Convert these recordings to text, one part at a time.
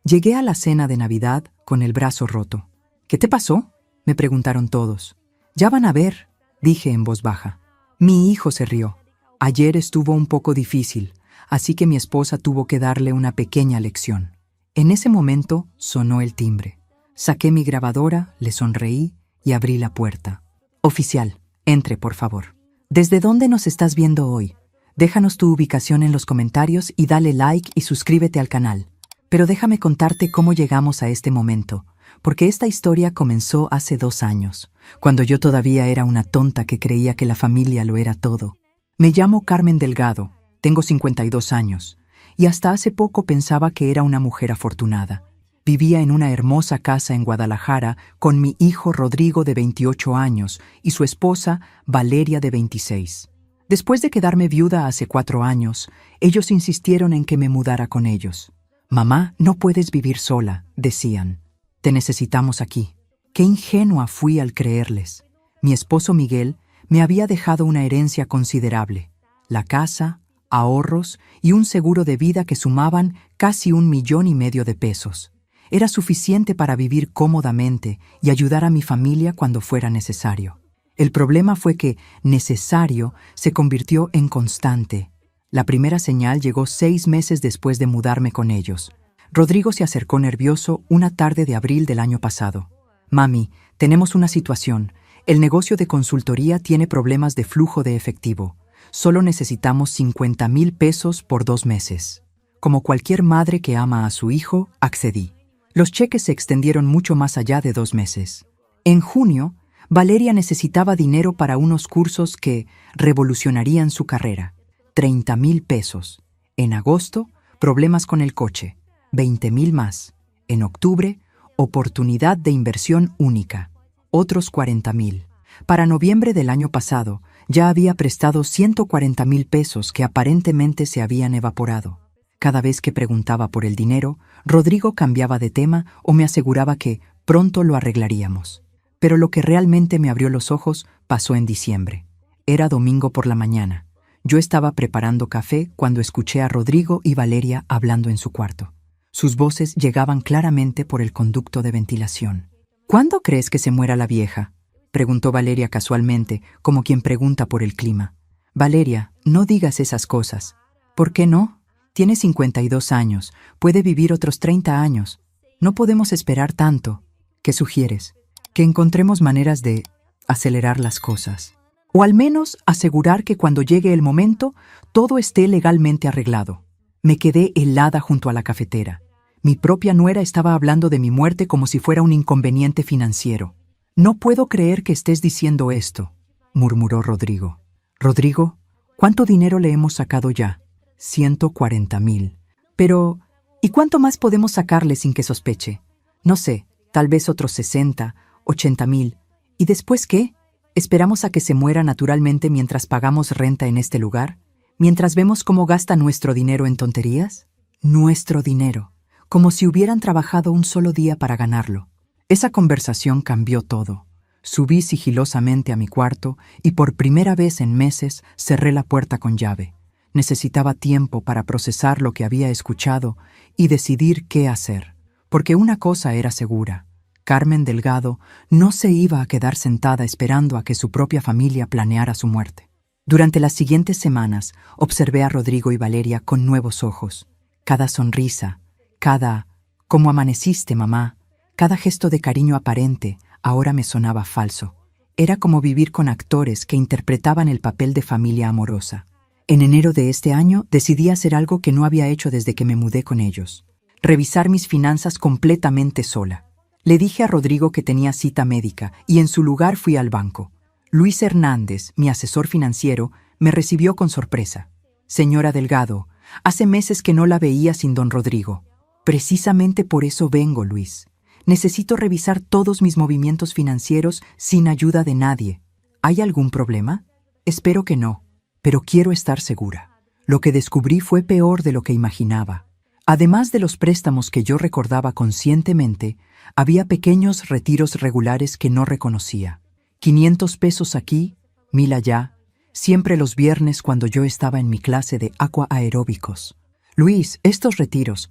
Llegué a la cena de Navidad con el brazo roto. ¿Qué te pasó?, me preguntaron todos. Ya van a ver, dije en voz baja. Mi hijo se rió. Ayer estuvo un poco difícil, así que mi esposa tuvo que darle una pequeña lección. En ese momento sonó el timbre. Saqué mi grabadora, le sonreí y abrí la puerta. Oficial, entre, por favor. ¿Desde dónde nos estás viendo hoy? Déjanos tu ubicación en los comentarios y dale like y suscríbete al canal. Pero déjame contarte cómo llegamos a este momento, porque esta historia comenzó hace 2 años, cuando yo todavía era una tonta que creía que la familia lo era todo. Me llamo Carmen Delgado, tengo 52 años, y hasta hace poco pensaba que era una mujer afortunada. Vivía en una hermosa casa en Guadalajara con mi hijo Rodrigo de 28 años y su esposa Valeria de 26. Después de quedarme viuda hace 4 años, ellos insistieron en que me mudara con ellos. «Mamá, no puedes vivir sola», decían. «Te necesitamos aquí». Qué ingenua fui al creerles. Mi esposo Miguel me había dejado una herencia considerable: la casa, ahorros y un seguro de vida que sumaban casi 1,5 millones de pesos. Era suficiente para vivir cómodamente y ayudar a mi familia cuando fuera necesario. El problema fue que necesario se convirtió en constante. La primera señal llegó 6 meses después de mudarme con ellos. Rodrigo se acercó nervioso una tarde de abril del año pasado. «Mami, tenemos una situación. El negocio de consultoría tiene problemas de flujo de efectivo. Solo necesitamos 50,000 pesos por 2 meses. Como cualquier madre que ama a su hijo, accedí. Los cheques se extendieron mucho más allá de 2 meses. En junio, Valeria necesitaba dinero para unos cursos que revolucionarían su carrera. 30,000 pesos. En agosto, problemas con el coche. 20,000 más. En octubre, oportunidad de inversión única. Otros 40,000. Para noviembre del año pasado, ya había prestado 140,000 pesos que aparentemente se habían evaporado. Cada vez que preguntaba por el dinero, Rodrigo cambiaba de tema o me aseguraba que pronto lo arreglaríamos. Pero lo que realmente me abrió los ojos pasó en diciembre. Era domingo por la mañana. Yo estaba preparando café cuando escuché a Rodrigo y Valeria hablando en su cuarto. Sus voces llegaban claramente por el conducto de ventilación. «¿Cuándo crees que se muera la vieja?», preguntó Valeria casualmente, como quien pregunta por el clima. «Valeria, no digas esas cosas». «¿Por qué no? Tiene 52 años, puede vivir otros 30 años. No podemos esperar tanto». «¿Qué sugieres?». «Que encontremos maneras de acelerar las cosas. O al menos asegurar que cuando llegue el momento, todo esté legalmente arreglado». Me quedé helada junto a la cafetera. Mi propia nuera estaba hablando de mi muerte como si fuera un inconveniente financiero. «No puedo creer que estés diciendo esto», murmuró Rodrigo. «Rodrigo, ¿cuánto dinero le hemos sacado ya?» 140,000. «Pero, ¿y cuánto más podemos sacarle sin que sospeche? No sé, tal vez otros 60, 80,000. ¿Y después qué? ¿Esperamos a que se muera naturalmente mientras pagamos renta en este lugar? ¿Mientras vemos cómo gasta nuestro dinero en tonterías? Nuestro dinero, como si hubieran trabajado un solo día para ganarlo». Esa conversación cambió todo. Subí sigilosamente a mi cuarto y por primera vez en meses cerré la puerta con llave. Necesitaba tiempo para procesar lo que había escuchado y decidir qué hacer. Porque una cosa era segura: Carmen Delgado no se iba a quedar sentada esperando a que su propia familia planeara su muerte. Durante las siguientes semanas observé a Rodrigo y Valeria con nuevos ojos. Cada sonrisa, cada «¿Cómo amaneciste, mamá?», cada gesto de cariño aparente ahora me sonaba falso. Era como vivir con actores que interpretaban el papel de familia amorosa. En enero de este año decidí hacer algo que no había hecho desde que me mudé con ellos: revisar mis finanzas completamente sola. Le dije a Rodrigo que tenía cita médica y en su lugar fui al banco. Luis Hernández, mi asesor financiero, me recibió con sorpresa. «Señora Delgado, hace meses que no la veía sin don Rodrigo». «Precisamente por eso vengo, Luis. Necesito revisar todos mis movimientos financieros sin ayuda de nadie. ¿Hay algún problema?». «Espero que no, pero quiero estar segura». Lo que descubrí fue peor de lo que imaginaba. Además de los préstamos que yo recordaba conscientemente, había pequeños retiros regulares que no reconocía. 500 pesos aquí, 1,000 allá, siempre los viernes cuando yo estaba en mi clase de aqua aeróbicos. «Luis, estos retiros,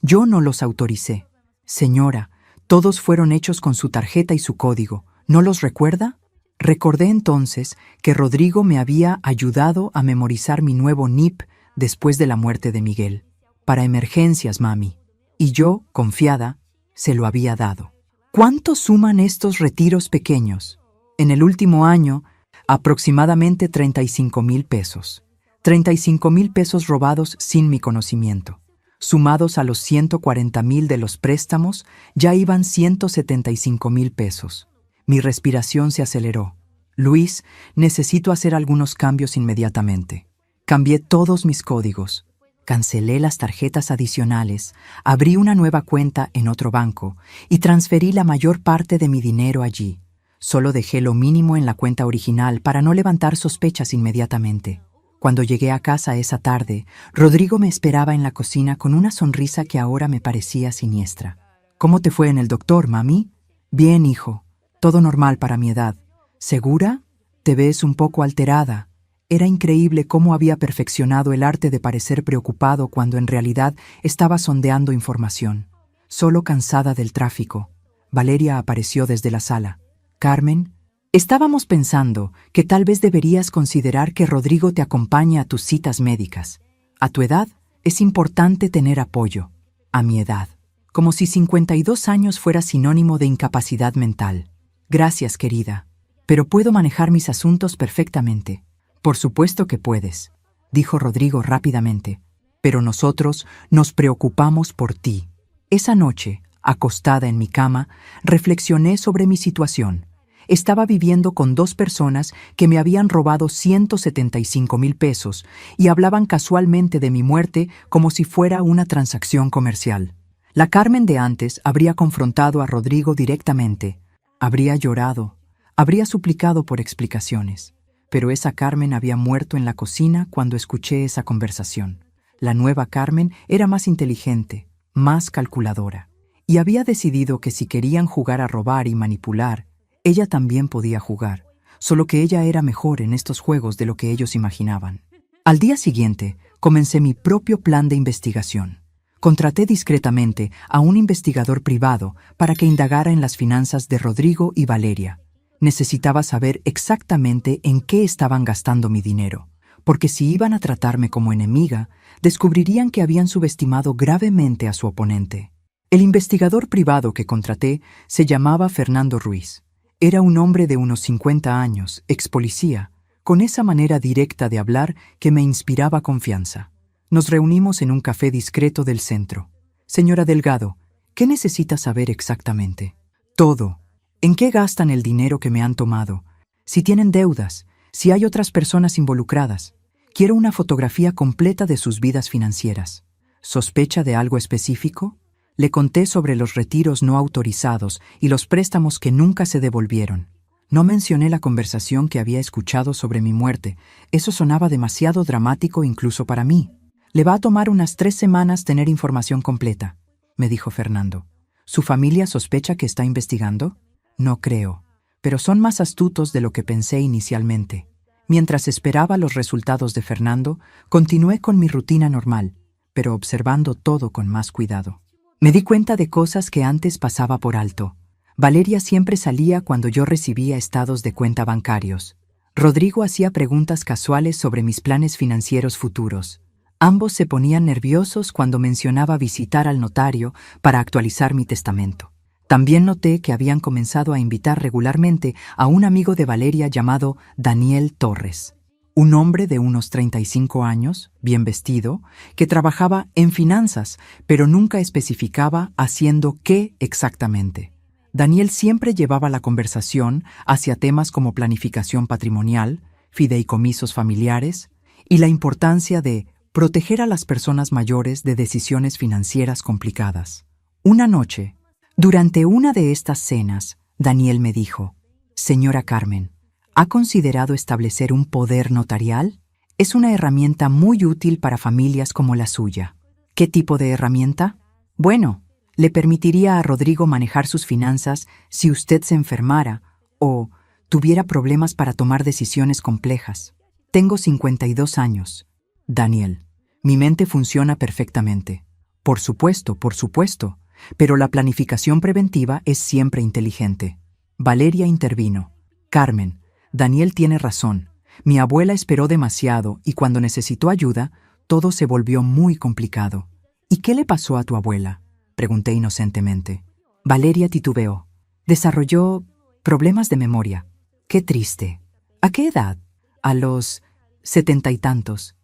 Yo no los autoricé. Señora, todos fueron hechos con su tarjeta y su código. ¿No los recuerda? Recordé entonces que Rodrigo me había ayudado a memorizar mi nuevo NIP después de la muerte de Miguel. Para emergencias, mami. Y yo, confiada, se lo había dado. ¿Cuánto suman estos retiros pequeños? En el último año, aproximadamente 35,000 pesos. 35,000 pesos robados sin mi conocimiento. Sumados a los 140,000 de los préstamos, ya iban 175,000 pesos. Mi respiración se aceleró. Luis, necesito hacer algunos cambios inmediatamente. Cambié todos mis códigos. Cancelé las tarjetas adicionales, abrí una nueva cuenta en otro banco y transferí la mayor parte de mi dinero allí. Solo dejé lo mínimo en la cuenta original para no levantar sospechas inmediatamente. Cuando llegué a casa esa tarde, Rodrigo me esperaba en la cocina con una sonrisa que ahora me parecía siniestra. ¿Cómo te fue en el doctor, mami? Bien, hijo. Todo normal para mi edad. ¿Segura? Te ves un poco alterada. Era increíble cómo había perfeccionado el arte de parecer preocupado cuando en realidad estaba sondeando información. Solo cansada del tráfico. Valeria apareció desde la sala. Carmen, estábamos pensando que tal vez deberías considerar que Rodrigo te acompañe a tus citas médicas. A tu edad es importante tener apoyo. A mi edad. Como si 52 años fuera sinónimo de incapacidad mental. Gracias, querida. Pero puedo manejar mis asuntos perfectamente. Por supuesto que puedes, dijo Rodrigo rápidamente. Pero nosotros nos preocupamos por ti. Esa noche, acostada en mi cama, reflexioné sobre mi situación. Estaba viviendo con 2 personas que me habían robado 175,000 pesos y hablaban casualmente de mi muerte como si fuera una transacción comercial. La Carmen de antes habría confrontado a Rodrigo directamente. Habría llorado, habría suplicado por explicaciones. Pero esa Carmen había muerto en la cocina cuando escuché esa conversación. La nueva Carmen era más inteligente, más calculadora, y había decidido que si querían jugar a robar y manipular, ella también podía jugar, solo que ella era mejor en estos juegos de lo que ellos imaginaban. Al día siguiente, comencé mi propio plan de investigación. Contraté discretamente a un investigador privado para que indagara en las finanzas de Rodrigo y Valeria. Necesitaba saber exactamente en qué estaban gastando mi dinero, porque si iban a tratarme como enemiga, descubrirían que habían subestimado gravemente a su oponente. El investigador privado que contraté se llamaba Fernando Ruiz. Era un hombre de unos 50 años, ex policía, con esa manera directa de hablar que me inspiraba confianza. Nos reunimos en un café discreto del centro. Señora Delgado, ¿qué necesita saber exactamente? Todo. ¿En qué gastan el dinero que me han tomado? Si tienen deudas, si hay otras personas involucradas. Quiero una fotografía completa de sus vidas financieras. ¿Sospecha de algo específico? Le conté sobre los retiros no autorizados y los préstamos que nunca se devolvieron. No mencioné la conversación que había escuchado sobre mi muerte. Eso sonaba demasiado dramático incluso para mí. Le va a tomar unas 3 semanas tener información completa, me dijo Fernando. ¿Su familia sospecha que está investigando? No creo, pero son más astutos de lo que pensé inicialmente. Mientras esperaba los resultados de Fernando, continué con mi rutina normal, pero observando todo con más cuidado. Me di cuenta de cosas que antes pasaba por alto. Valeria siempre salía cuando yo recibía estados de cuenta bancarios. Rodrigo hacía preguntas casuales sobre mis planes financieros futuros. Ambos se ponían nerviosos cuando mencionaba visitar al notario para actualizar mi testamento. También noté que habían comenzado a invitar regularmente a un amigo de Valeria llamado Daniel Torres, un hombre de unos 35 años, bien vestido, que trabajaba en finanzas, pero nunca especificaba haciendo qué exactamente. Daniel siempre llevaba la conversación hacia temas como planificación patrimonial, fideicomisos familiares y la importancia de proteger a las personas mayores de decisiones financieras complicadas. Una noche, durante una de estas cenas, Daniel me dijo: «Señora Carmen, ¿ha considerado establecer un poder notarial? Es una herramienta muy útil para familias como la suya». ¿Qué tipo de herramienta? Bueno, le permitiría a Rodrigo manejar sus finanzas si usted se enfermara o tuviera problemas para tomar decisiones complejas. Tengo 52 años. Daniel, mi mente funciona perfectamente. Por supuesto, pero la planificación preventiva es siempre inteligente. Valeria intervino. Carmen, Daniel tiene razón. Mi abuela esperó demasiado y cuando necesitó ayuda, todo se volvió muy complicado. ¿Y qué le pasó a tu abuela?, pregunté inocentemente. Valeria titubeó. Desarrolló problemas de memoria. Qué triste. ¿A qué edad? A los 70 y tantos.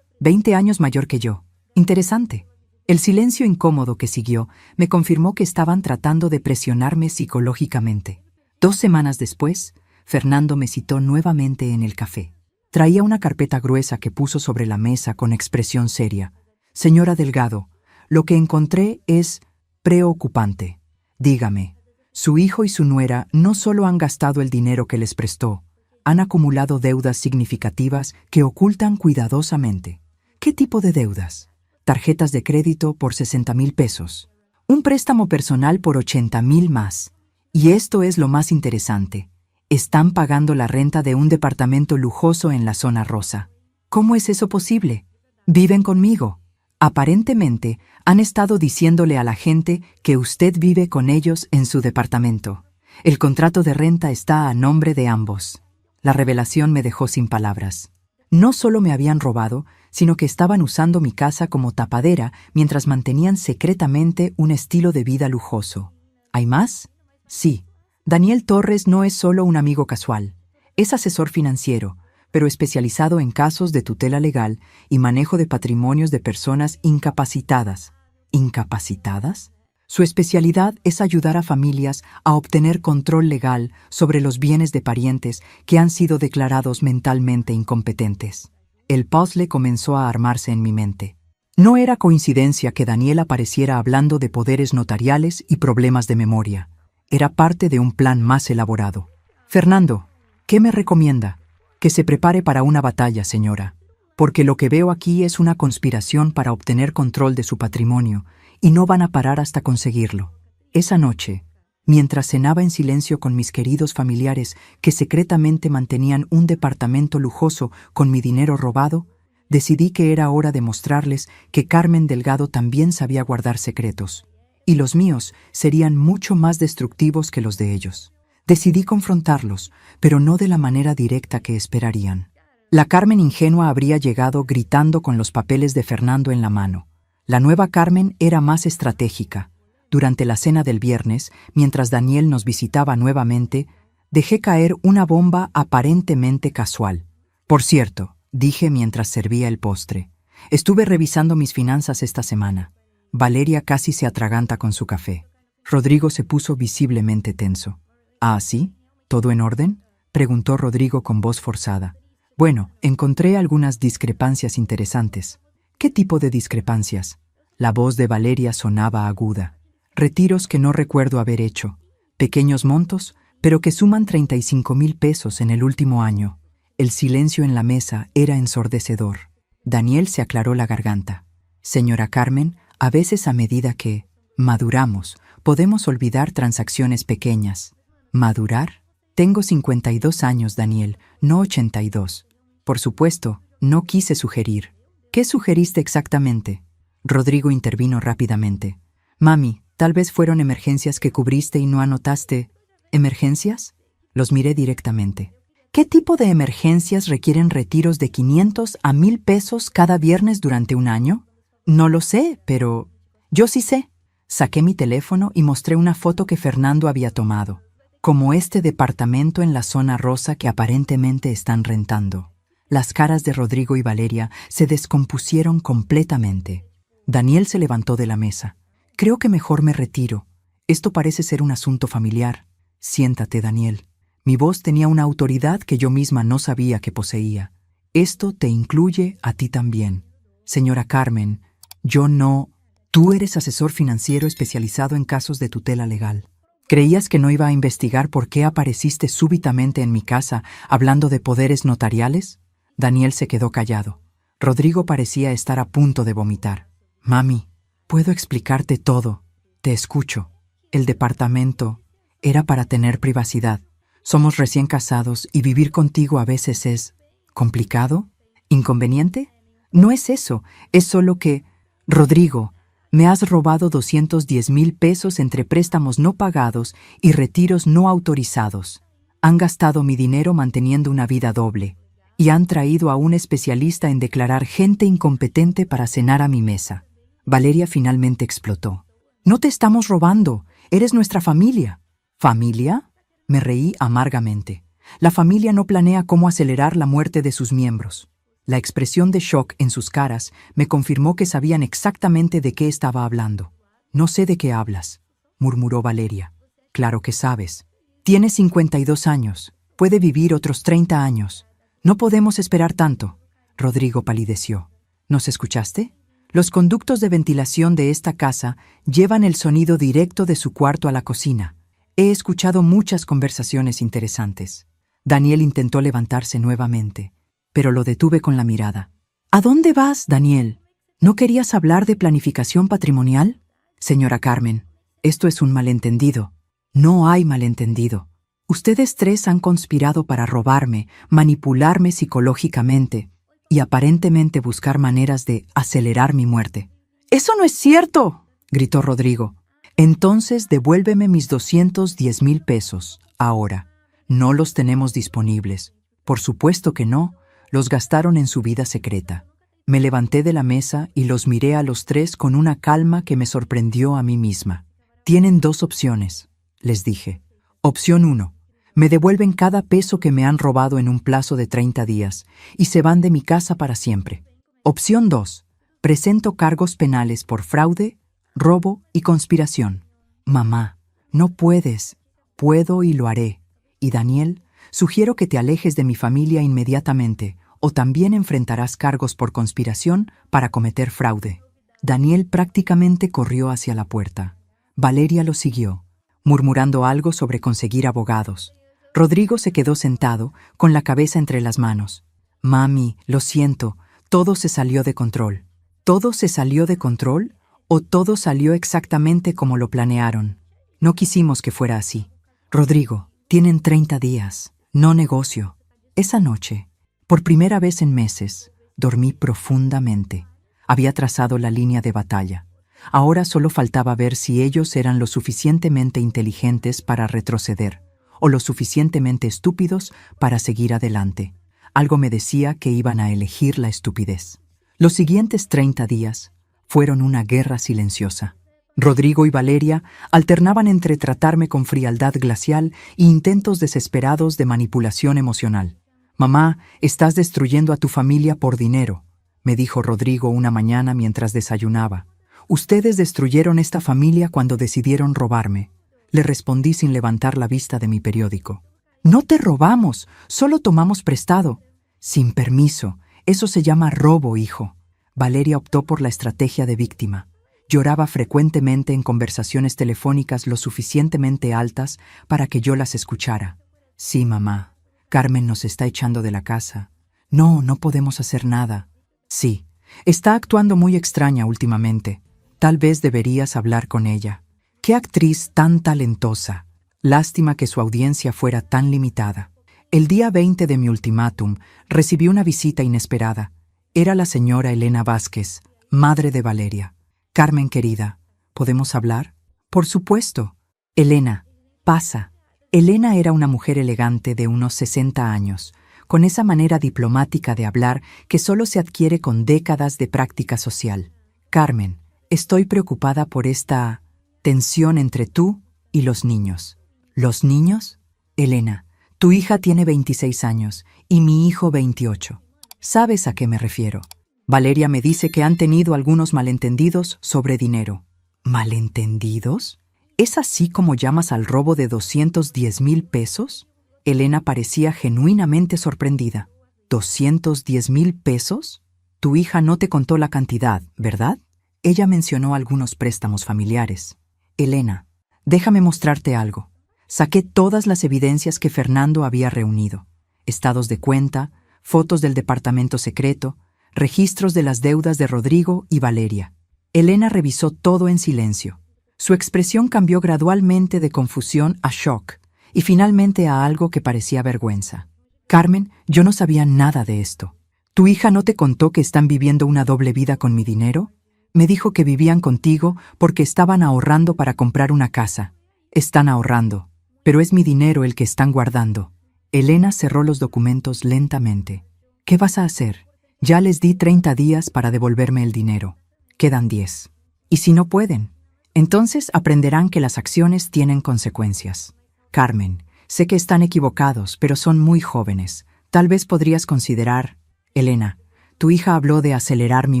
20 años mayor que yo. Interesante. El silencio incómodo que siguió me confirmó que estaban tratando de presionarme psicológicamente. 2 semanas después, Fernando me citó nuevamente en el café. Traía una carpeta gruesa que puso sobre la mesa con expresión seria. Señora Delgado, lo que encontré es preocupante. Dígame, su hijo y su nuera no solo han gastado el dinero que les prestó, han acumulado deudas significativas que ocultan cuidadosamente. ¿Qué tipo de deudas? Tarjetas de crédito por 60,000 pesos. Un préstamo personal por 80,000 más. Y esto es lo más interesante. Están pagando la renta de un departamento lujoso en la zona rosa. ¿Cómo es eso posible? Viven conmigo. Aparentemente, han estado diciéndole a la gente que usted vive con ellos en su departamento. El contrato de renta está a nombre de ambos. La revelación me dejó sin palabras. No solo me habían robado, sino que estaban usando mi casa como tapadera mientras mantenían secretamente un estilo de vida lujoso. ¿Hay más? Sí. Daniel Torres no es solo un amigo casual. Es asesor financiero, pero especializado en casos de tutela legal y manejo de patrimonios de personas incapacitadas. ¿Incapacitadas? Su especialidad es ayudar a familias a obtener control legal sobre los bienes de parientes que han sido declarados mentalmente incompetentes. El puzzle comenzó a armarse en mi mente. No era coincidencia que Daniel apareciera hablando de poderes notariales y problemas de memoria. Era parte de un plan más elaborado. Fernando, ¿qué me recomienda? Que se prepare para una batalla, señora, porque lo que veo aquí es una conspiración para obtener control de su patrimonio y no van a parar hasta conseguirlo. Esa noche, mientras cenaba en silencio con mis queridos familiares que secretamente mantenían un departamento lujoso con mi dinero robado, decidí que era hora de mostrarles que Carmen Delgado también sabía guardar secretos, y los míos serían mucho más destructivos que los de ellos. Decidí confrontarlos, pero no de la manera directa que esperarían. La Carmen ingenua habría llegado gritando con los papeles de Fernando en la mano. La nueva Carmen era más estratégica. Durante la cena del viernes, mientras Daniel nos visitaba nuevamente, dejé caer una bomba aparentemente casual. Por cierto, dije mientras servía el postre, estuve revisando mis finanzas esta semana. Valeria casi se atraganta con su café. Rodrigo se puso visiblemente tenso. ¿Ah, sí? ¿Todo en orden?, preguntó Rodrigo con voz forzada. Bueno, encontré algunas discrepancias interesantes. ¿Qué tipo de discrepancias? La voz de Valeria sonaba aguda. Retiros que no recuerdo haber hecho. Pequeños montos, pero que suman 35,000 pesos en el último año. El silencio en la mesa era ensordecedor. Daniel se aclaró la garganta. Señora Carmen, a veces a medida que maduramos, podemos olvidar transacciones pequeñas. ¿Madurar? Tengo 52 años, Daniel, no 82. Por supuesto, no quise sugerir. ¿Qué sugeriste exactamente? Rodrigo intervino rápidamente. Mami, tal vez fueron emergencias que cubriste y no anotaste. ¿Emergencias? Los miré directamente. ¿Qué tipo de emergencias requieren retiros de 500 a 1,000 pesos cada viernes durante un año? No lo sé, pero yo sí sé. Saqué mi teléfono y mostré una foto que Fernando había tomado, como este departamento en la zona rosa que aparentemente están rentando. Las caras de Rodrigo y Valeria se descompusieron completamente. Daniel se levantó de la mesa. Creo que mejor me retiro. Esto parece ser un asunto familiar. Siéntate, Daniel. Mi voz tenía una autoridad que yo misma no sabía que poseía. Esto te incluye a ti también. Señora Carmen, yo no... Tú eres asesor financiero especializado en casos de tutela legal. ¿Creías que no iba a investigar por qué apareciste súbitamente en mi casa hablando de poderes notariales? Daniel se quedó callado. Rodrigo parecía estar a punto de vomitar. Mami, puedo explicarte todo. Te escucho. El departamento era para tener privacidad. Somos recién casados y vivir contigo a veces es... ¿complicado? ¿Inconveniente? No es eso, es solo que... Rodrigo, Me has robado 210,000 pesos entre préstamos no pagados y retiros no autorizados. Han gastado mi dinero manteniendo una vida doble y han traído a un especialista en declarar gente incompetente para cenar a mi mesa. Valeria finalmente explotó. No te estamos robando, eres nuestra familia. ¿Familia? Me reí amargamente. La familia no planea cómo acelerar la muerte de sus miembros. La expresión de shock en sus caras me confirmó que sabían exactamente de qué estaba hablando. No sé de qué hablas, murmuró Valeria. Claro que sabes. Tiene 52 años. Puede vivir otros 30 años. No podemos esperar tanto. Rodrigo palideció. ¿Nos escuchaste? Los conductos de ventilación de esta casa llevan el sonido directo de su cuarto a la cocina. He escuchado muchas conversaciones interesantes. Daniel intentó levantarse nuevamente, pero lo detuve con la mirada. ¿A dónde vas, Daniel? ¿No querías hablar de planificación patrimonial? Señora Carmen, esto es un malentendido. No hay malentendido. Ustedes tres han conspirado para robarme, manipularme psicológicamente y aparentemente buscar maneras de acelerar mi muerte. ¡Eso no es cierto!, gritó Rodrigo. Entonces devuélveme mis 210,000 pesos, ahora. No los tenemos disponibles. Por supuesto que no. Los gastaron en su vida secreta. Me levanté de la mesa y los miré a los tres con una calma que me sorprendió a mí misma. Tienen dos opciones, les dije. Opción 1. Me devuelven cada peso que me han robado en un plazo de 30 días y se van de mi casa para siempre. Opción 2. Presento cargos penales por fraude, robo y conspiración. Mamá, no puedes. Puedo y lo haré. Y Daniel, sugiero que te alejes de mi familia inmediatamente o también enfrentarás cargos por conspiración para cometer fraude. Daniel prácticamente corrió hacia la puerta. Valeria lo siguió, murmurando algo sobre conseguir abogados. Rodrigo se quedó sentado, con la cabeza entre las manos. Mami, lo siento, todo se salió de control. ¿Todo se salió de control o todo salió exactamente como lo planearon? No quisimos que fuera así. Rodrigo, tienen 30 días, no negocio. Esa noche, por primera vez en meses, dormí profundamente. Había trazado la línea de batalla. Ahora solo faltaba ver si ellos eran lo suficientemente inteligentes para retroceder o lo suficientemente estúpidos para seguir adelante. Algo me decía que iban a elegir la estupidez. Los siguientes 30 días fueron una guerra silenciosa. Rodrigo y Valeria alternaban entre tratarme con frialdad glacial e intentos desesperados de manipulación emocional. «Mamá, estás destruyendo a tu familia por dinero», me dijo Rodrigo una mañana mientras desayunaba. «Ustedes destruyeron esta familia cuando decidieron robarme», le respondí sin levantar la vista de mi periódico. «No te robamos, solo tomamos prestado». «Sin permiso, eso se llama robo, hijo». Valeria optó por la estrategia de víctima. Lloraba frecuentemente en conversaciones telefónicas lo suficientemente altas para que yo las escuchara. «Sí, mamá. Carmen nos está echando de la casa. No, no podemos hacer nada». «Sí, está actuando muy extraña últimamente. Tal vez deberías hablar con ella. Qué actriz tan talentosa. Lástima que su audiencia fuera tan limitada». El día 20 de mi ultimátum recibí una visita inesperada. Era la señora Elena Vázquez, madre de Valeria. «Carmen querida, ¿podemos hablar?» «Por supuesto». «Elena, pasa». Elena era una mujer elegante de unos 60 años, con esa manera diplomática de hablar que solo se adquiere con décadas de práctica social. «Carmen, estoy preocupada por esta tensión entre tú y los niños». «¿Los niños?» «Elena, tu hija tiene 26 años y mi hijo 28. ¿Sabes a qué me refiero?» Valeria me dice que han tenido algunos malentendidos sobre dinero. ¿Malentendidos? ¿Es así como llamas al robo de 210,000 pesos? Elena parecía genuinamente sorprendida. ¿210,000 pesos? Tu hija no te contó la cantidad, ¿verdad? Ella mencionó algunos préstamos familiares. Elena, déjame mostrarte algo. Saqué todas las evidencias que Fernando había reunido. Estados de cuenta, fotos del departamento secreto, registros de las deudas de Rodrigo y Valeria. Elena revisó todo en silencio. Su expresión cambió gradualmente de confusión a shock y finalmente a algo que parecía vergüenza. «Carmen, yo no sabía nada de esto. ¿Tu hija no te contó que están viviendo una doble vida con mi dinero?» Me dijo que vivían contigo porque estaban ahorrando para comprar una casa. Están ahorrando, pero es mi dinero el que están guardando. Elena cerró los documentos lentamente. ¿Qué vas a hacer? Ya les di 30 días para devolverme el dinero. Quedan 10. ¿Y si no pueden? Entonces aprenderán que las acciones tienen consecuencias. Carmen, sé que están equivocados, pero son muy jóvenes. Tal vez podrías considerar... Elena, tu hija habló de acelerar mi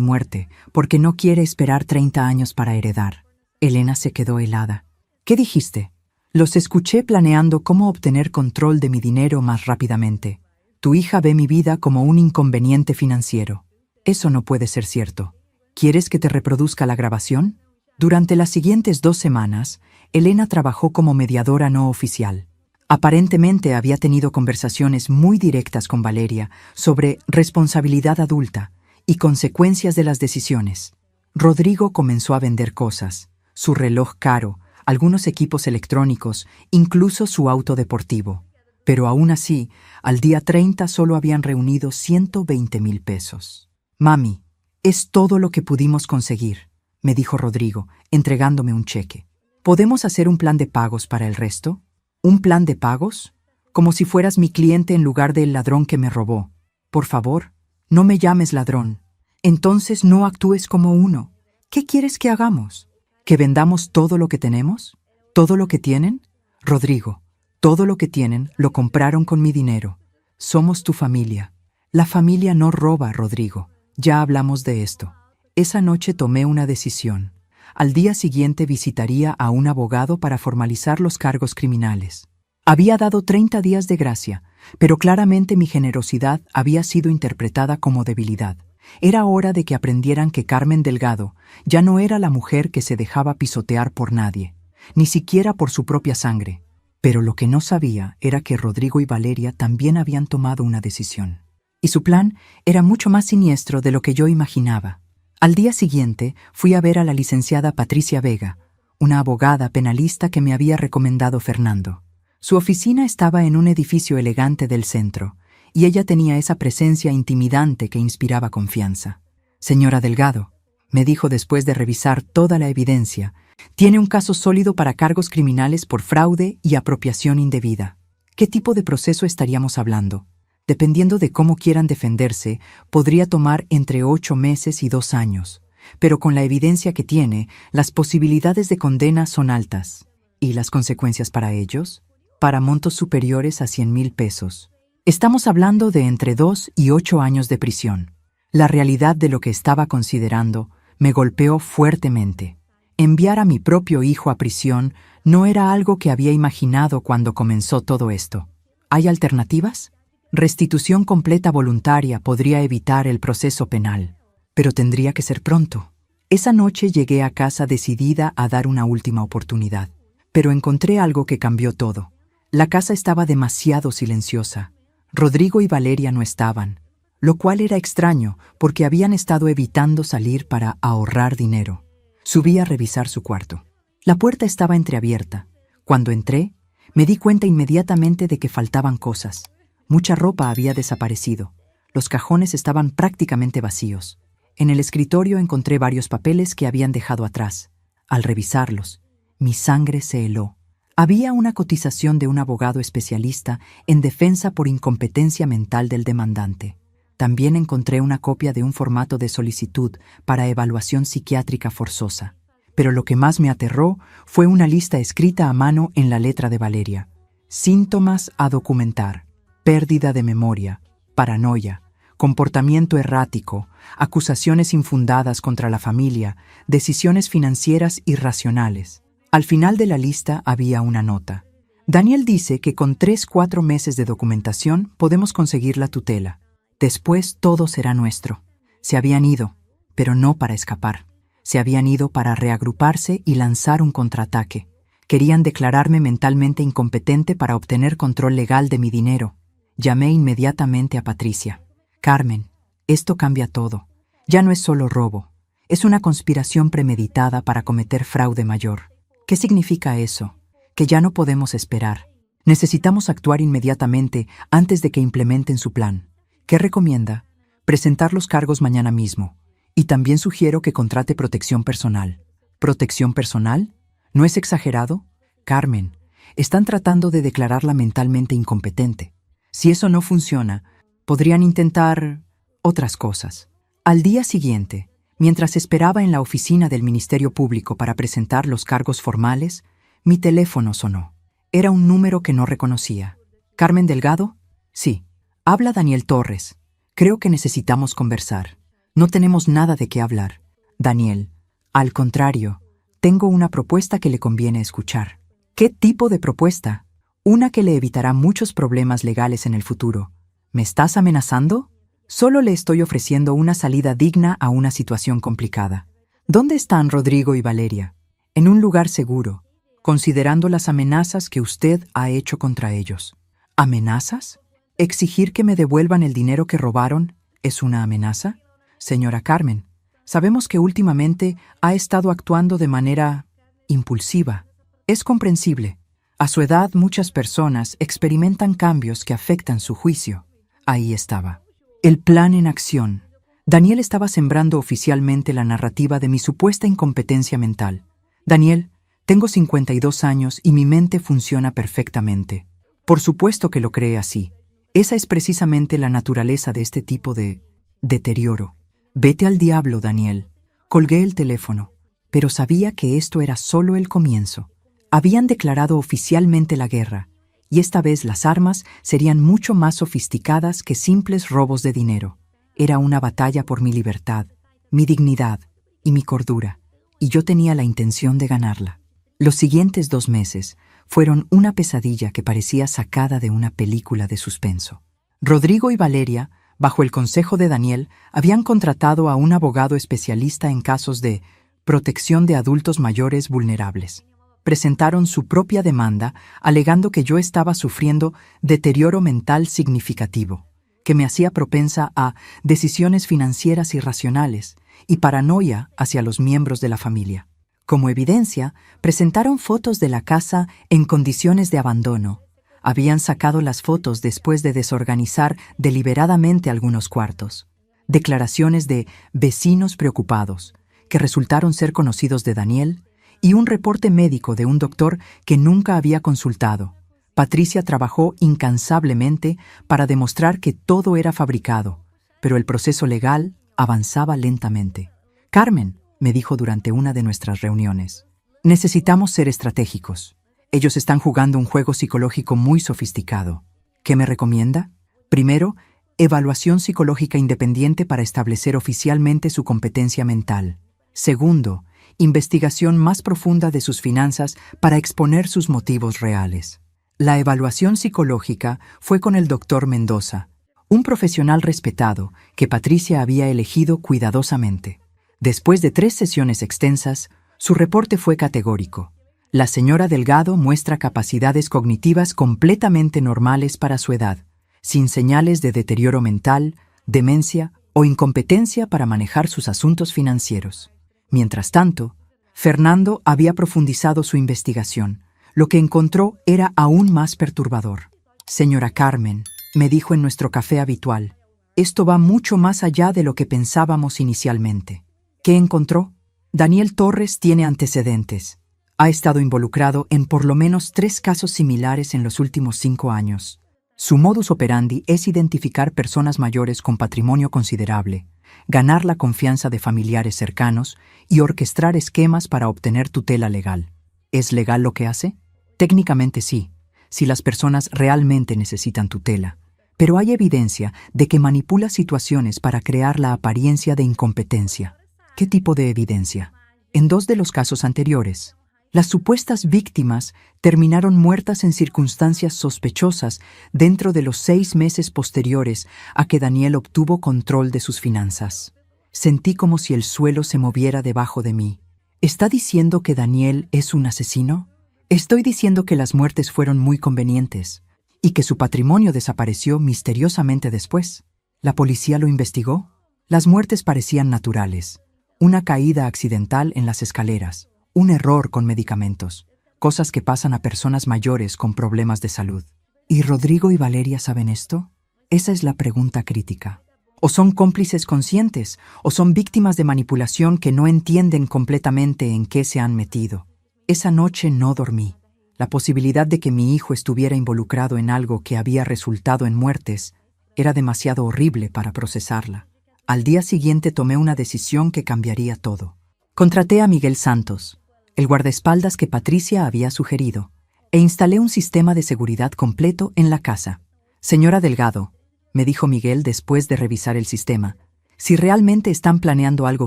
muerte, porque no quiere esperar 30 años para heredar. Elena se quedó helada. ¿Qué dijiste? Los escuché planeando cómo obtener control de mi dinero más rápidamente. Tu hija ve mi vida como un inconveniente financiero. Eso no puede ser cierto. ¿Quieres que te reproduzca la grabación? Durante las siguientes 2 semanas, Elena trabajó como mediadora no oficial. Aparentemente había tenido conversaciones muy directas con Valeria sobre responsabilidad adulta y consecuencias de las decisiones. Rodrigo comenzó a vender cosas, su reloj caro, algunos equipos electrónicos, incluso su auto deportivo. Pero aún así, al día 30 solo habían reunido 120,000 pesos. Mami, es todo lo que pudimos conseguir, me dijo Rodrigo, entregándome un cheque. ¿Podemos hacer un plan de pagos para el resto? ¿Un plan de pagos? Como si fueras mi cliente en lugar del ladrón que me robó. Por favor, no me llames ladrón. Entonces no actúes como uno. ¿Qué quieres que hagamos? ¿Que vendamos todo lo que tenemos? ¿Todo lo que tienen? Rodrigo, todo lo que tienen lo compraron con mi dinero. Somos tu familia. La familia no roba, Rodrigo. Ya hablamos de esto. Esa noche tomé una decisión. Al día siguiente visitaría a un abogado para formalizar los cargos criminales. Había dado 30 días de gracia, pero claramente mi generosidad había sido interpretada como debilidad. Era hora de que aprendieran que Carmen Delgado ya no era la mujer que se dejaba pisotear por nadie, ni siquiera por su propia sangre. Pero lo que no sabía era que Rodrigo y Valeria también habían tomado una decisión. Y su plan era mucho más siniestro de lo que yo imaginaba. Al día siguiente fui a ver a la licenciada Patricia Vega, una abogada penalista que me había recomendado Fernando. Su oficina estaba en un edificio elegante del centro, y ella tenía esa presencia intimidante que inspiraba confianza. Señora Delgado, me dijo después de revisar toda la evidencia, tiene un caso sólido para cargos criminales por fraude y apropiación indebida. ¿Qué tipo de proceso estaríamos hablando? Dependiendo de cómo quieran defenderse, podría tomar entre 8 meses y 2 años. Pero con la evidencia que tiene, las posibilidades de condena son altas. ¿Y las consecuencias para ellos? Para montos superiores a 100,000 pesos. Estamos hablando de entre 2 y 8 años de prisión. La realidad de lo que estaba considerando me golpeó fuertemente. Enviar a mi propio hijo a prisión no era algo que había imaginado cuando comenzó todo esto. ¿Hay alternativas? Restitución completa voluntaria podría evitar el proceso penal, pero tendría que ser pronto. Esa noche llegué a casa decidida a dar una última oportunidad, pero encontré algo que cambió todo. La casa estaba demasiado silenciosa. Rodrigo y Valeria no estaban, lo cual era extraño porque habían estado evitando salir para ahorrar dinero. Subí a revisar su cuarto. La puerta estaba entreabierta. Cuando entré, me di cuenta inmediatamente de que faltaban cosas. Mucha ropa había desaparecido. Los cajones estaban prácticamente vacíos. En el escritorio encontré varios papeles que habían dejado atrás. Al revisarlos, mi sangre se heló. Había una cotización de un abogado especialista en defensa por incompetencia mental del demandante. También encontré una copia de un formato de solicitud para evaluación psiquiátrica forzosa. Pero lo que más me aterró fue una lista escrita a mano en la letra de Valeria. Síntomas a documentar: pérdida de memoria, paranoia, comportamiento errático, acusaciones infundadas contra la familia, decisiones financieras irracionales. Al final de la lista había una nota. Daniel dice que con 3-4 meses de documentación podemos conseguir la tutela. Después todo será nuestro. Se habían ido, pero no para escapar. Se habían ido para reagruparse y lanzar un contraataque. Querían declararme mentalmente incompetente para obtener control legal de mi dinero. Llamé inmediatamente a Patricia. Carmen, esto cambia todo. Ya no es solo robo. Es una conspiración premeditada para cometer fraude mayor. ¿Qué significa eso? Que ya no podemos esperar. Necesitamos actuar inmediatamente antes de que implementen su plan. ¿Qué recomienda? Presentar los cargos mañana mismo. Y también sugiero que contrate protección personal. ¿Protección personal? ¿No es exagerado? Carmen, están tratando de declararla mentalmente incompetente. Si eso no funciona, podrían intentar otras cosas. Al día siguiente, mientras esperaba en la oficina del Ministerio Público para presentar los cargos formales, mi teléfono sonó. Era un número que no reconocía. ¿Carmen Delgado? Sí. Habla Daniel Torres. Creo que necesitamos conversar. No tenemos nada de qué hablar. Daniel, al contrario, tengo una propuesta que le conviene escuchar. ¿Qué tipo de propuesta? Una que le evitará muchos problemas legales en el futuro. ¿Me estás amenazando? Solo le estoy ofreciendo una salida digna a una situación complicada. ¿Dónde están Rodrigo y Valeria? En un lugar seguro, considerando las amenazas que usted ha hecho contra ellos. ¿Amenazas? ¿Exigir que me devuelvan el dinero que robaron es una amenaza? Señora Carmen, sabemos que últimamente ha estado actuando de manera impulsiva. Es comprensible. A su edad muchas personas experimentan cambios que afectan su juicio. Ahí estaba. El plan en acción. Daniel estaba sembrando oficialmente la narrativa de mi supuesta incompetencia mental. Daniel, tengo 52 años y mi mente funciona perfectamente. Por supuesto que lo cree así. Esa es precisamente la naturaleza de este tipo de deterioro. Vete al diablo, Daniel. Colgué el teléfono, pero sabía que esto era solo el comienzo. Habían declarado oficialmente la guerra, y esta vez las armas serían mucho más sofisticadas que simples robos de dinero. Era una batalla por mi libertad, mi dignidad y mi cordura, y yo tenía la intención de ganarla. Los siguientes 2 meses fueron una pesadilla que parecía sacada de una película de suspenso. Rodrigo y Valeria, bajo el consejo de Daniel, habían contratado a un abogado especialista en casos de protección de adultos mayores vulnerables. Presentaron su propia demanda, alegando que yo estaba sufriendo deterioro mental significativo, que me hacía propensa a decisiones financieras irracionales y paranoia hacia los miembros de la familia. Como evidencia, presentaron fotos de la casa en condiciones de abandono. Habían sacado las fotos después de desorganizar deliberadamente algunos cuartos. Declaraciones de vecinos preocupados, que resultaron ser conocidos de Daniel, y un reporte médico de un doctor que nunca había consultado. Patricia trabajó incansablemente para demostrar que todo era fabricado, pero el proceso legal avanzaba lentamente. Carmen, me dijo durante una de nuestras reuniones, necesitamos ser estratégicos. Ellos están jugando un juego psicológico muy sofisticado. ¿Qué me recomienda? Primero, evaluación psicológica independiente para establecer oficialmente su competencia mental. Segundo, investigación más profunda de sus finanzas para exponer sus motivos reales. La evaluación psicológica fue con el doctor Mendoza, un profesional respetado que Patricia había elegido cuidadosamente. Después de 3 sesiones extensas, su reporte fue categórico. La señora Delgado muestra capacidades cognitivas completamente normales para su edad, sin señales de deterioro mental, demencia o incompetencia para manejar sus asuntos financieros. Mientras tanto, Fernando había profundizado su investigación. Lo que encontró era aún más perturbador. Señora Carmen, me dijo en nuestro café habitual, esto va mucho más allá de lo que pensábamos inicialmente. ¿Qué encontró? Daniel Torres tiene antecedentes. Ha estado involucrado en por lo menos 3 casos similares en los últimos 5 años. Su modus operandi es identificar personas mayores con patrimonio considerable, ganar la confianza de familiares cercanos y orquestar esquemas para obtener tutela legal. ¿Es legal lo que hace? Técnicamente sí, si las personas realmente necesitan tutela. Pero hay evidencia de que manipula situaciones para crear la apariencia de incompetencia. ¿Qué tipo de evidencia? En 2 de los casos anteriores, las supuestas víctimas terminaron muertas en circunstancias sospechosas dentro de los 6 meses posteriores a que Daniel obtuvo control de sus finanzas. Sentí como si el suelo se moviera debajo de mí. ¿Está diciendo que Daniel es un asesino? Estoy diciendo que las muertes fueron muy convenientes y que su patrimonio desapareció misteriosamente después. ¿La policía lo investigó? Las muertes parecían naturales. Una caída accidental en las escaleras, un error con medicamentos, cosas que pasan a personas mayores con problemas de salud. ¿Y Rodrigo y Valeria saben esto? Esa es la pregunta crítica. O son cómplices conscientes, o son víctimas de manipulación que no entienden completamente en qué se han metido. Esa noche no dormí. La posibilidad de que mi hijo estuviera involucrado en algo que había resultado en muertes era demasiado horrible para procesarla. Al día siguiente tomé una decisión que cambiaría todo. Contraté a Miguel Santos, el guardaespaldas que Patricia había sugerido, e instalé un sistema de seguridad completo en la casa. Señora Delgado, me dijo Miguel después de revisar el sistema, si realmente están planeando algo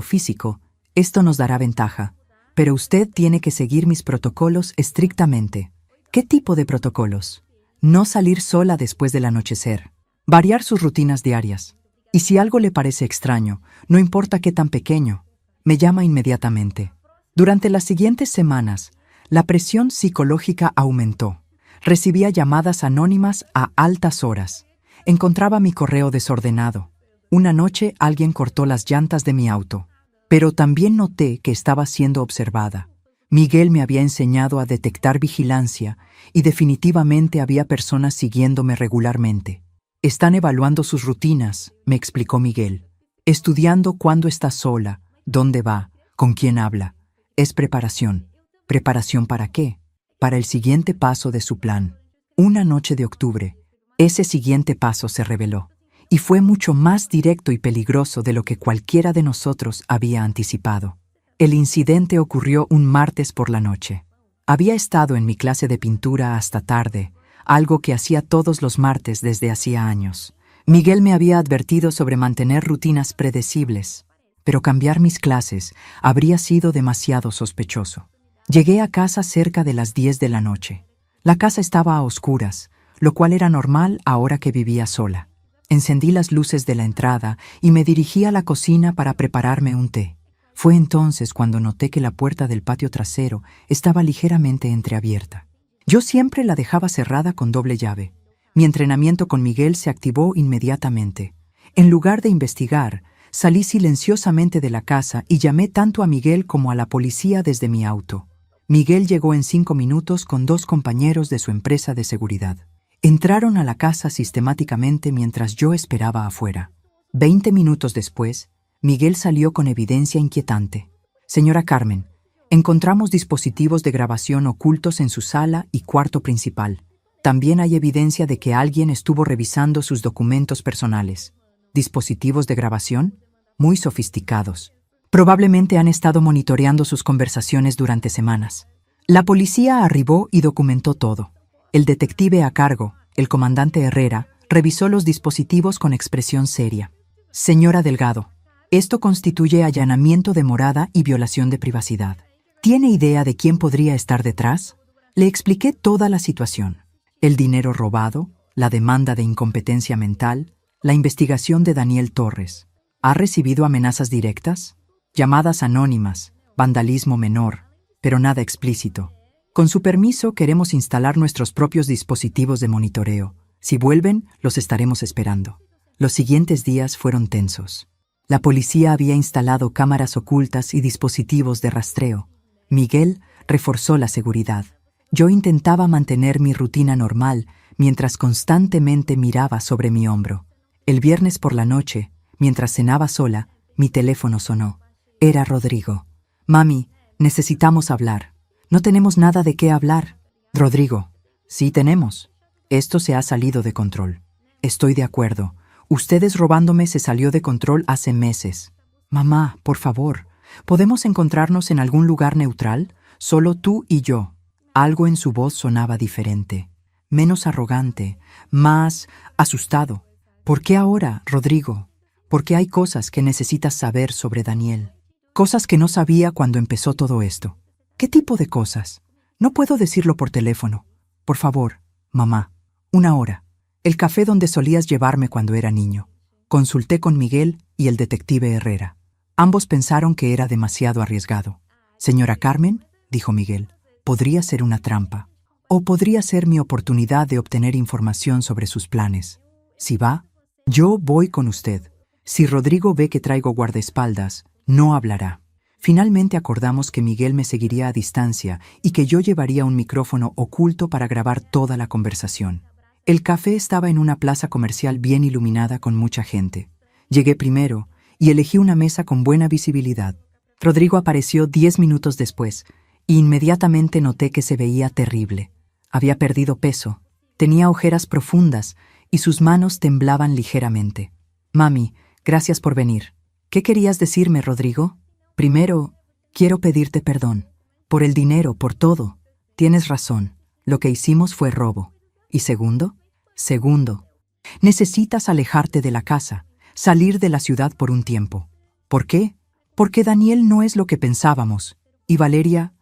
físico, esto nos dará ventaja, pero usted tiene que seguir mis protocolos estrictamente. ¿Qué tipo de protocolos? No salir sola después del anochecer, variar sus rutinas diarias, y si algo le parece extraño, no importa qué tan pequeño, me llama inmediatamente. Durante las siguientes semanas, la presión psicológica aumentó. Recibía llamadas anónimas a altas horas. Encontraba mi correo desordenado. Una noche alguien cortó las llantas de mi auto. Pero también noté que estaba siendo observada. Miguel me había enseñado a detectar vigilancia y definitivamente había personas siguiéndome regularmente. Están evaluando sus rutinas, me explicó Miguel. Estudiando cuándo está sola, dónde va, con quién habla. Es preparación. ¿Preparación para qué? Para el siguiente paso de su plan. Una noche de octubre, ese siguiente paso se reveló, y fue mucho más directo y peligroso de lo que cualquiera de nosotros había anticipado. El incidente ocurrió un martes por la noche. Había estado en mi clase de pintura hasta tarde, algo que hacía todos los martes desde hacía años. Miguel me había advertido sobre mantener rutinas predecibles, pero cambiar mis clases habría sido demasiado sospechoso. Llegué a casa cerca de las 10 de la noche. La casa estaba a oscuras, lo cual era normal ahora que vivía sola. Encendí las luces de la entrada y me dirigí a la cocina para prepararme un té. Fue entonces cuando noté que la puerta del patio trasero estaba ligeramente entreabierta. Yo siempre la dejaba cerrada con doble llave. Mi entrenamiento con Miguel se activó inmediatamente. En lugar de investigar, salí silenciosamente de la casa y llamé tanto a Miguel como a la policía desde mi auto. Miguel llegó en 5 minutos con 2 compañeros de su empresa de seguridad. Entraron a la casa sistemáticamente mientras yo esperaba afuera. 20 minutos después, Miguel salió con evidencia inquietante. Señora Carmen, encontramos dispositivos de grabación ocultos en su sala y cuarto principal. También hay evidencia de que alguien estuvo revisando sus documentos personales. ¿Dispositivos de grabación? Muy sofisticados. Probablemente han estado monitoreando sus conversaciones durante semanas. La policía arribó y documentó todo. El detective a cargo, el comandante Herrera, revisó los dispositivos con expresión seria. Señora Delgado, esto constituye allanamiento de morada y violación de privacidad. ¿Tiene idea de quién podría estar detrás? Le expliqué toda la situación. El dinero robado, la demanda de incompetencia mental, la investigación de Daniel Torres. ¿Ha recibido amenazas directas? Llamadas anónimas, vandalismo menor, pero nada explícito. Con su permiso, queremos instalar nuestros propios dispositivos de monitoreo. Si vuelven, los estaremos esperando. Los siguientes días fueron tensos. La policía había instalado cámaras ocultas y dispositivos de rastreo. Miguel reforzó la seguridad. Yo intentaba mantener mi rutina normal mientras constantemente miraba sobre mi hombro. El viernes por la noche, mientras cenaba sola, mi teléfono sonó. Era Rodrigo. Mami, necesitamos hablar. No tenemos nada de qué hablar. Rodrigo, sí tenemos. Esto se ha salido de control. Estoy de acuerdo. Ustedes robándome se salió de control hace meses. Mamá, por favor, ¿podemos encontrarnos en algún lugar neutral? Solo tú y yo. Algo en su voz sonaba diferente. Menos arrogante, más asustado. ¿Por qué ahora, Rodrigo? Porque hay cosas que necesitas saber sobre Daniel. Cosas que no sabía cuando empezó todo esto. ¿Qué tipo de cosas? No puedo decirlo por teléfono. Por favor, mamá, 1 hora. El café donde solías llevarme cuando era niño. Consulté con Miguel y el detective Herrera. Ambos pensaron que era demasiado arriesgado. Señora Carmen, dijo Miguel, podría ser una trampa. O podría ser mi oportunidad de obtener información sobre sus planes. Si va, yo voy con usted. Si Rodrigo ve que traigo guardaespaldas, no hablará. Finalmente acordamos que Miguel me seguiría a distancia y que yo llevaría un micrófono oculto para grabar toda la conversación. El café estaba en una plaza comercial bien iluminada con mucha gente. Llegué primero y elegí una mesa con buena visibilidad. Rodrigo apareció 10 minutos después e inmediatamente noté que se veía terrible. Había perdido peso, tenía ojeras profundas y sus manos temblaban ligeramente. Mami, gracias por venir. ¿Qué querías decirme, Rodrigo? Primero, quiero pedirte perdón. Por el dinero, por todo. Tienes razón, lo que hicimos fue robo. ¿Y segundo? Segundo, necesitas alejarte de la casa, salir de la ciudad por un tiempo. ¿Por qué? Porque Daniel no es lo que pensábamos. Y Valeria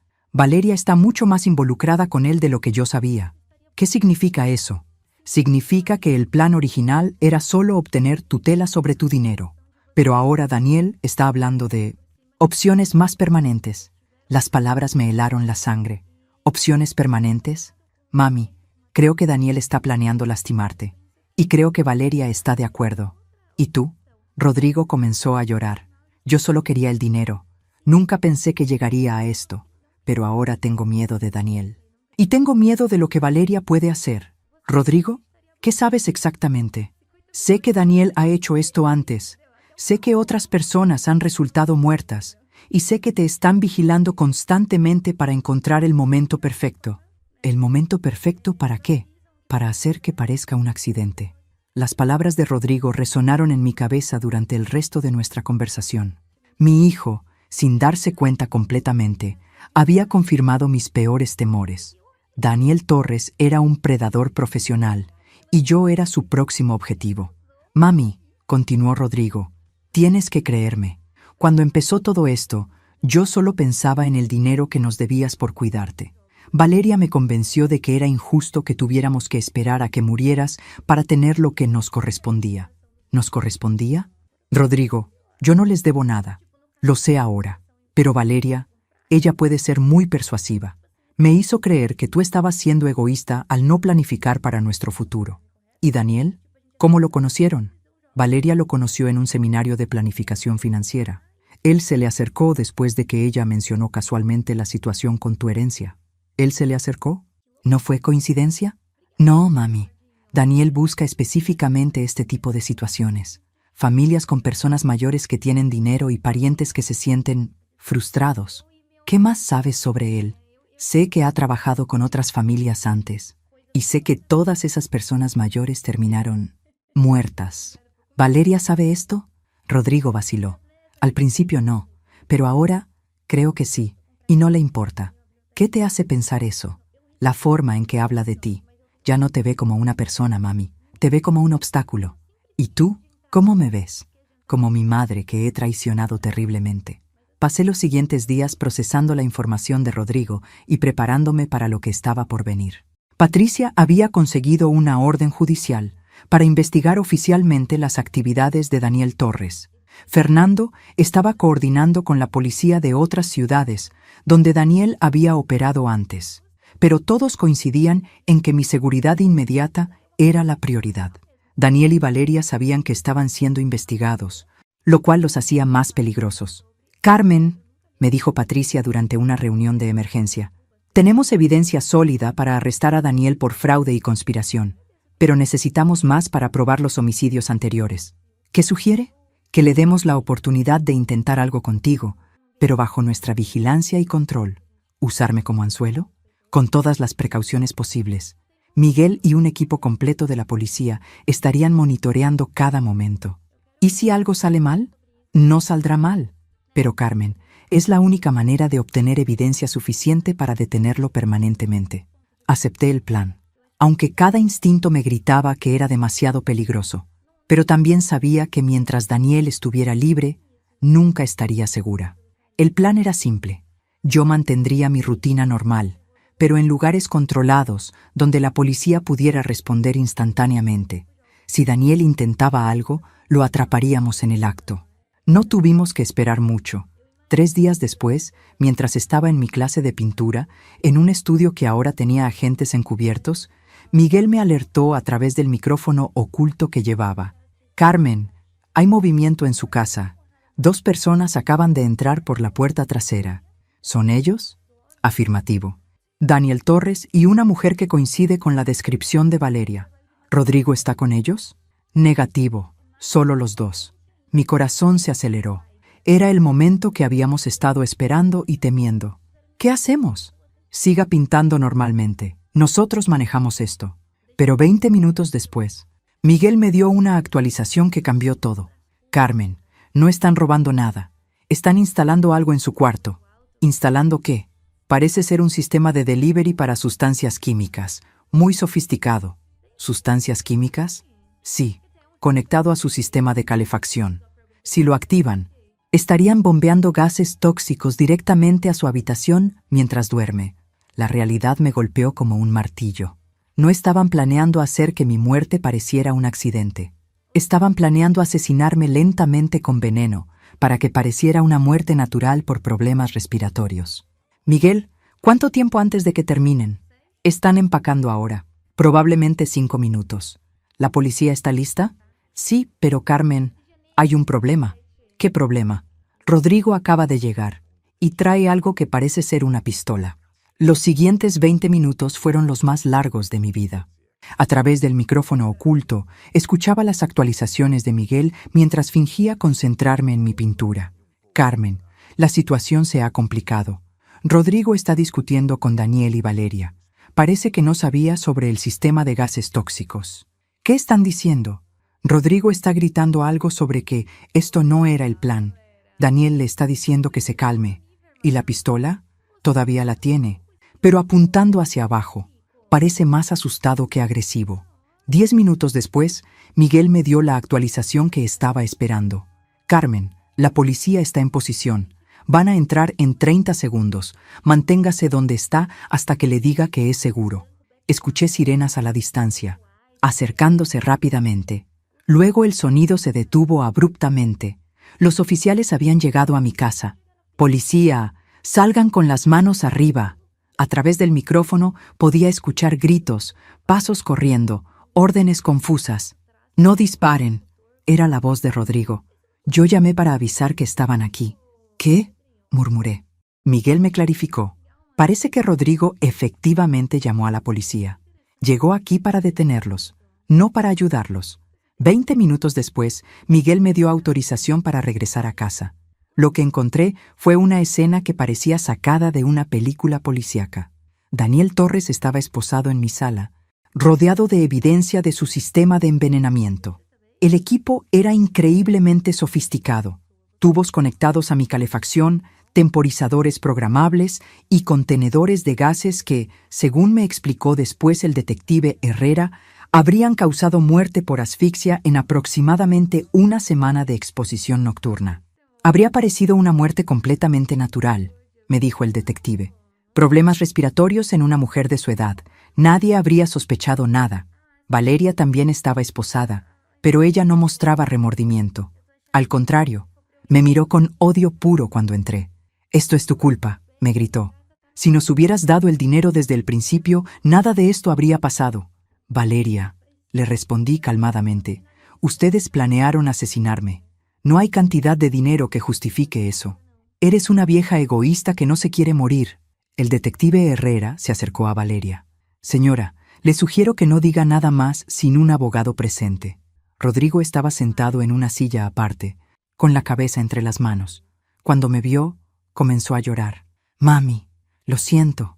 está mucho más involucrada con él de lo que yo sabía. ¿Qué significa eso? Significa que el plan original era solo obtener tutela sobre tu dinero. Pero ahora Daniel está hablando de opciones más permanentes. Las palabras me helaron la sangre. ¿Opciones permanentes? Mami, creo que Daniel está planeando lastimarte. Y creo que Valeria está de acuerdo. ¿Y tú? Rodrigo comenzó a llorar. Yo solo quería el dinero. Nunca pensé que llegaría a esto. Pero ahora tengo miedo de Daniel. Y tengo miedo de lo que Valeria puede hacer. Rodrigo, ¿qué sabes exactamente? Sé que Daniel ha hecho esto antes. Sé que otras personas han resultado muertas. Y sé que te están vigilando constantemente para encontrar el momento perfecto. ¿El momento perfecto para qué? Para hacer que parezca un accidente. Las palabras de Rodrigo resonaron en mi cabeza durante el resto de nuestra conversación. Mi hijo, sin darse cuenta completamente, había confirmado mis peores temores. Daniel Torres era un predador profesional y yo era su próximo objetivo. Mami, continuó Rodrigo, tienes que creerme. Cuando empezó todo esto, yo solo pensaba en el dinero que nos debías por cuidarte. Valeria me convenció de que era injusto que tuviéramos que esperar a que murieras para tener lo que nos correspondía. ¿Nos correspondía? Rodrigo, yo no les debo nada. Lo sé ahora. Pero Valeria, ella puede ser muy persuasiva. Me hizo creer que tú estabas siendo egoísta al no planificar para nuestro futuro. ¿Y Daniel? ¿Cómo lo conocieron? Valeria lo conoció en un seminario de planificación financiera. Él se le acercó después de que ella mencionó casualmente la situación con tu herencia. ¿Él se le acercó? ¿No fue coincidencia? No, mami. Daniel busca específicamente este tipo de situaciones. Familias con personas mayores que tienen dinero y parientes que se sienten frustrados. ¿Qué más sabes sobre él? Sé que ha trabajado con otras familias antes. Y sé que todas esas personas mayores terminaron muertas. ¿Valeria sabe esto? Rodrigo vaciló. Al principio no, pero ahora creo que sí, y no le importa. ¿Qué te hace pensar eso? La forma en que habla de ti. Ya no te ve como una persona, mami. Te ve como un obstáculo. ¿Y tú? ¿Cómo me ves? Como mi madre que he traicionado terriblemente. Pasé los siguientes días procesando la información de Rodrigo y preparándome para lo que estaba por venir. Patricia había conseguido una orden judicial para investigar oficialmente las actividades de Daniel Torres. Fernando estaba coordinando con la policía de otras ciudades donde Daniel había operado antes, pero todos coincidían en que mi seguridad inmediata era la prioridad. Daniel y Valeria sabían que estaban siendo investigados, lo cual los hacía más peligrosos. Carmen, me dijo Patricia durante una reunión de emergencia, tenemos evidencia sólida para arrestar a Daniel por fraude y conspiración, pero necesitamos más para probar los homicidios anteriores. ¿Qué sugiere? Que le demos la oportunidad de intentar algo contigo, pero bajo nuestra vigilancia y control. ¿Usarme como anzuelo? Con todas las precauciones posibles. Miguel y un equipo completo de la policía estarían monitoreando cada momento. ¿Y si algo sale mal? No saldrá mal. Pero Carmen, es la única manera de obtener evidencia suficiente para detenerlo permanentemente. Acepté el plan, aunque cada instinto me gritaba que era demasiado peligroso. Pero también sabía que mientras Daniel estuviera libre, nunca estaría segura. El plan era simple. Yo mantendría mi rutina normal, pero en lugares controlados, donde la policía pudiera responder instantáneamente. Si Daniel intentaba algo, lo atraparíamos en el acto. No tuvimos que esperar mucho. 3 días después, mientras estaba en mi clase de pintura, en un estudio que ahora tenía agentes encubiertos, Miguel me alertó a través del micrófono oculto que llevaba. Carmen, hay movimiento en su casa. 2 personas acaban de entrar por la puerta trasera. ¿Son ellos? Afirmativo. Daniel Torres y una mujer que coincide con la descripción de Valeria. ¿Rodrigo está con ellos? Negativo, solo los 2. Mi corazón se aceleró. Era el momento que habíamos estado esperando y temiendo. ¿Qué hacemos? Siga pintando normalmente. Nosotros manejamos esto. Pero 20 minutos después, Miguel me dio una actualización que cambió todo. Carmen, no están robando nada. Están instalando algo en su cuarto. ¿Instalando qué? Parece ser un sistema de delivery para sustancias químicas. Muy sofisticado. ¿Sustancias químicas? Sí, conectado a su sistema de calefacción. Si lo activan, estarían bombeando gases tóxicos directamente a su habitación mientras duerme. La realidad me golpeó como un martillo. No estaban planeando hacer que mi muerte pareciera un accidente. Estaban planeando asesinarme lentamente con veneno, para que pareciera una muerte natural por problemas respiratorios. Miguel, ¿cuánto tiempo antes de que terminen? Están empacando ahora. Probablemente 5 minutos. ¿La policía está lista? Sí, pero Carmen, hay un problema. ¿Qué problema? Rodrigo acaba de llegar y trae algo que parece ser una pistola. Los siguientes 20 minutos fueron los más largos de mi vida. A través del micrófono oculto, escuchaba las actualizaciones de Miguel mientras fingía concentrarme en mi pintura. Carmen, la situación se ha complicado. Rodrigo está discutiendo con Daniel y Valeria. Parece que no sabía sobre el sistema de gases tóxicos. ¿Qué están diciendo? Rodrigo está gritando algo sobre que esto no era el plan. Daniel le está diciendo que se calme. ¿Y la pistola? Todavía la tiene, pero apuntando hacia abajo. Parece más asustado que agresivo. 10 minutos después, Miguel me dio la actualización que estaba esperando. Carmen, la policía está en posición. Van a entrar en 30 segundos. Manténgase donde está hasta que le diga que es seguro. Escuché sirenas a la distancia, acercándose rápidamente. Luego el sonido se detuvo abruptamente. Los oficiales habían llegado a mi casa. «Policía, salgan con las manos arriba». A través del micrófono podía escuchar gritos, pasos corriendo, órdenes confusas. «No disparen», era la voz de Rodrigo. Yo llamé para avisar que estaban aquí. «¿Qué?», murmuré. Miguel me clarificó. Parece que Rodrigo efectivamente llamó a la policía. Llegó aquí para detenerlos, no para ayudarlos. 20 minutos después, Miguel me dio autorización para regresar a casa. Lo que encontré fue una escena que parecía sacada de una película policíaca. Daniel Torres estaba esposado en mi sala, rodeado de evidencia de su sistema de envenenamiento. El equipo era increíblemente sofisticado. Tubos conectados a mi calefacción, temporizadores programables y contenedores de gases que, según me explicó después el detective Herrera, habrían causado muerte por asfixia en aproximadamente una semana de exposición nocturna. Habría parecido una muerte completamente natural, me dijo el detective. Problemas respiratorios en una mujer de su edad. Nadie habría sospechado nada. Valeria también estaba esposada, pero ella no mostraba remordimiento. Al contrario, me miró con odio puro cuando entré. «Esto es tu culpa», me gritó. «Si nos hubieras dado el dinero desde el principio, nada de esto habría pasado». «Valeria», le respondí calmadamente, «ustedes planearon asesinarme. No hay cantidad de dinero que justifique eso. Eres una vieja egoísta que no se quiere morir». El detective Herrera se acercó a Valeria. «Señora, le sugiero que no diga nada más sin un abogado presente». Rodrigo estaba sentado en una silla aparte, con la cabeza entre las manos. Cuando me vio, comenzó a llorar. «Mami, lo siento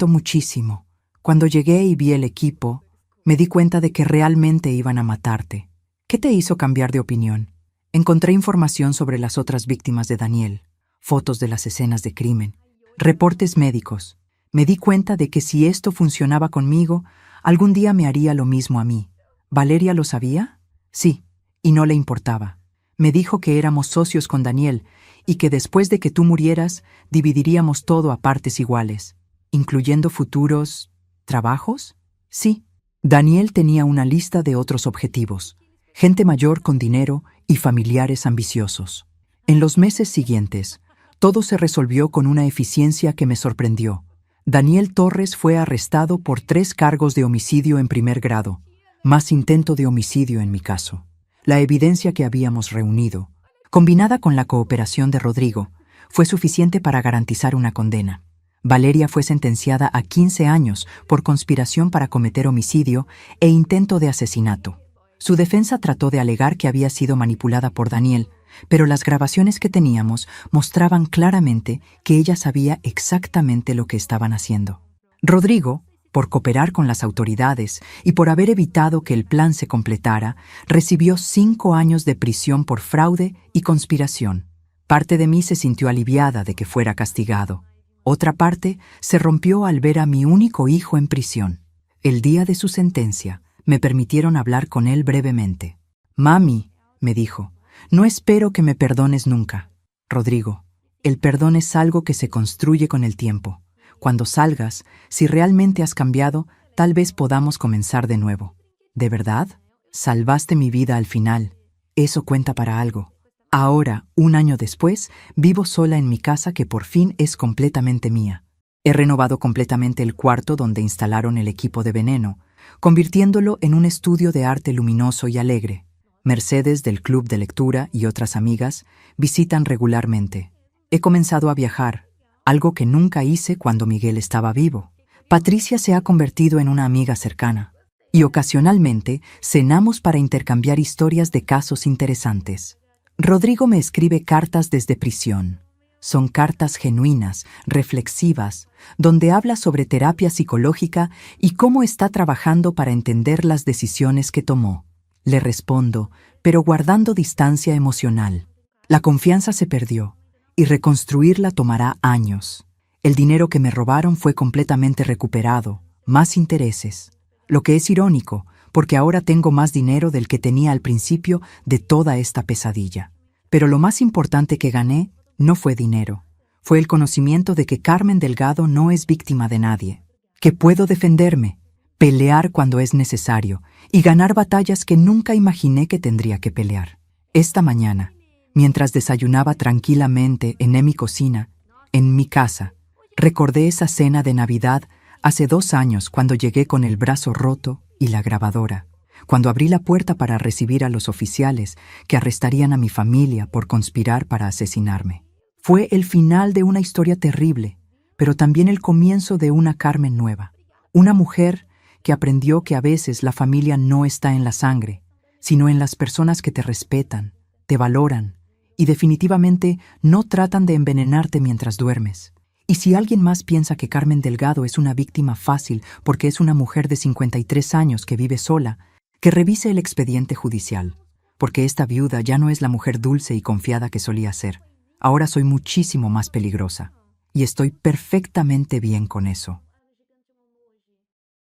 muchísimo. Cuando llegué y vi el equipo, me di cuenta de que realmente iban a matarte. ¿Qué te hizo cambiar de opinión?» Encontré información sobre las otras víctimas de Daniel, fotos de las escenas de crimen, reportes médicos. Me di cuenta de que si esto funcionaba conmigo, algún día me haría lo mismo a mí. ¿Valeria lo sabía? Sí, y no le importaba. Me dijo que éramos socios con Daniel y que después de que tú murieras, dividiríamos todo a partes iguales, incluyendo futuros trabajos. Sí, Daniel tenía una lista de otros objetivos, gente mayor con dinero y familiares ambiciosos. En los meses siguientes, todo se resolvió con una eficiencia que me sorprendió. Daniel Torres fue arrestado por 3 cargos de homicidio en primer grado, más intento de homicidio en mi caso. La evidencia que habíamos reunido, combinada con la cooperación de Rodrigo, fue suficiente para garantizar una condena. Valeria fue sentenciada a 15 años por conspiración para cometer homicidio e intento de asesinato. Su defensa trató de alegar que había sido manipulada por Daniel, pero las grabaciones que teníamos mostraban claramente que ella sabía exactamente lo que estaban haciendo. Rodrigo, por cooperar con las autoridades y por haber evitado que el plan se completara, recibió 5 años de prisión por fraude y conspiración. Parte de mí se sintió aliviada de que fuera castigado. Otra parte se rompió al ver a mi único hijo en prisión. El día de su sentencia, me permitieron hablar con él brevemente. «Mami», me dijo, «no espero que me perdones nunca». «Rodrigo, el perdón es algo que se construye con el tiempo. Cuando salgas, si realmente has cambiado, tal vez podamos comenzar de nuevo. ¿De verdad? Salvaste mi vida al final. Eso cuenta para algo». Ahora, 1 año después, vivo sola en mi casa que por fin es completamente mía. He renovado completamente el cuarto donde instalaron el equipo de veneno, convirtiéndolo en un estudio de arte luminoso y alegre. Mercedes, del club de lectura, y otras amigas visitan regularmente. He comenzado a viajar, algo que nunca hice cuando Miguel estaba vivo. Patricia se ha convertido en una amiga cercana. Y ocasionalmente cenamos para intercambiar historias de casos interesantes. Rodrigo me escribe cartas desde prisión. Son cartas genuinas, reflexivas, donde habla sobre terapia psicológica y cómo está trabajando para entender las decisiones que tomó. Le respondo, pero guardando distancia emocional. La confianza se perdió, y reconstruirla tomará años. El dinero que me robaron fue completamente recuperado, más intereses. Lo que es irónico, porque ahora tengo más dinero del que tenía al principio de toda esta pesadilla. Pero lo más importante que gané no fue dinero. Fue el conocimiento de que Carmen Delgado no es víctima de nadie. Que puedo defenderme, pelear cuando es necesario y ganar batallas que nunca imaginé que tendría que pelear. Esta mañana, mientras desayunaba tranquilamente en mi cocina, en mi casa, recordé esa cena de Navidad hace 2 años cuando llegué con el brazo roto y la grabadora, cuando abrí la puerta para recibir a los oficiales que arrestarían a mi familia por conspirar para asesinarme. Fue el final de una historia terrible, pero también el comienzo de una Carmen nueva. Una mujer que aprendió que a veces la familia no está en la sangre, sino en las personas que te respetan, te valoran y definitivamente no tratan de envenenarte mientras duermes. Y si alguien más piensa que Carmen Delgado es una víctima fácil porque es una mujer de 53 años que vive sola, que revise el expediente judicial, porque esta viuda ya no es la mujer dulce y confiada que solía ser. Ahora soy muchísimo más peligrosa, y estoy perfectamente bien con eso.